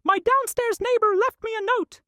My downstairs neighbor left me a note,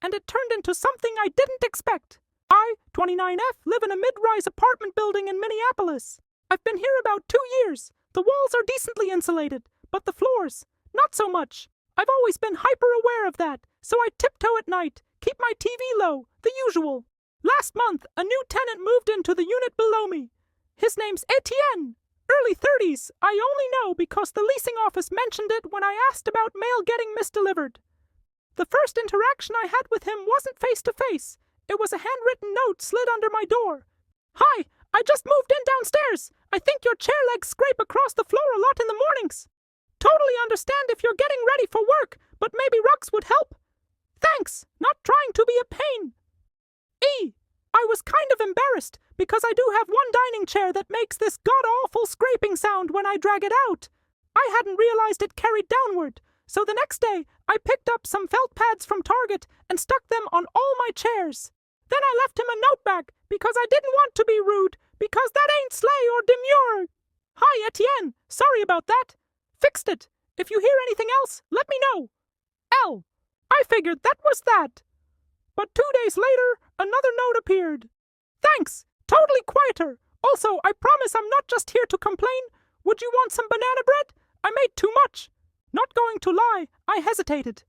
and it turned into something I didn't expect. I, 29F, live in a mid-rise apartment building in Minneapolis. I've been here about 2 years. The walls are decently insulated, but the floors, not so much. I've always been hyper-aware of that, so I tiptoe at night, keep my TV low, the usual. Last month, a new tenant moved into the unit below me. His name's Etienne. Early 30s, I only know because the leasing office mentioned it when I asked about mail getting misdelivered. The first interaction I had with him wasn't face-to-face. It was a handwritten note slid under my door. Hi, I just moved in downstairs. I think your chair legs scrape across the floor a lot in the mornings. Totally understand if you're getting ready for work, but maybe rugs would help. Thanks, not trying to be a pain. I was kind of embarrassed because I do have one dining chair that makes this god-awful scraping sound when I drag it out. I hadn't realized it carried downward, so the next day I picked up some felt pads from Target and stuck them on all my chairs. Then I left him a note back because I didn't want to be rude, because that ain't slay or demure. Hi, Etienne. Sorry about that. Fixed it. If you hear anything else, let me know. L. I figured that was that. But 2 days later, another note appeared. Thanks. Totally quieter. Also, I promise I'm not just here to complain. Would you want some banana bread? I made too much. Not going to lie, I hesitated.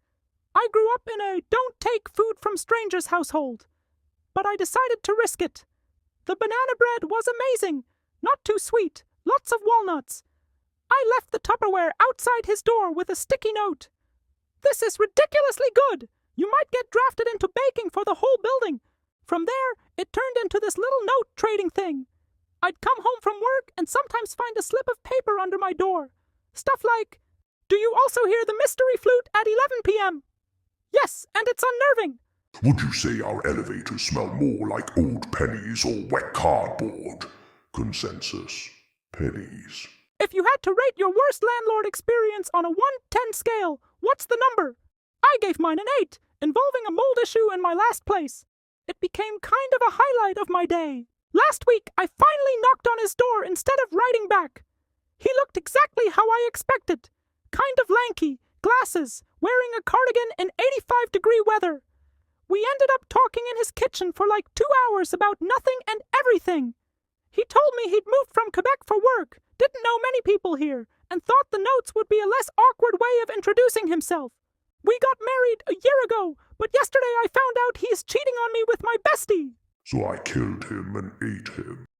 I grew up in a don't take food from strangers household. But I decided to risk it. The banana bread was amazing. Not too sweet. Lots of walnuts. I left the Tupperware outside his door with a sticky note. This is ridiculously good. You might get drafted into baking for the whole building. From there, it turned into this little note trading thing. I'd come home from work and sometimes find a slip of paper under my door. Stuff like, do you also hear the mystery flute at 11 p.m.? Yes, and it's unnerving. Would you say our elevators smell more like old pennies or wet cardboard? Consensus. Pennies. If you had to rate your worst landlord experience on a 1-10 scale, what's the number? I gave mine an 8, involving a mold issue in my last place. It became kind of a highlight of my day. Last week, I finally knocked on his door instead of writing back. He looked exactly how I expected. Kind of lanky, glasses, wearing a cardigan in 85-degree weather. We ended up talking in his kitchen for like 2 hours about nothing and everything. He told me he'd moved from Quebec for work, didn't know many people here, and thought the notes would be a less awkward way of introducing himself. We got married a year ago, but yesterday I found out he's cheating on me with my bestie. So I killed him and ate him.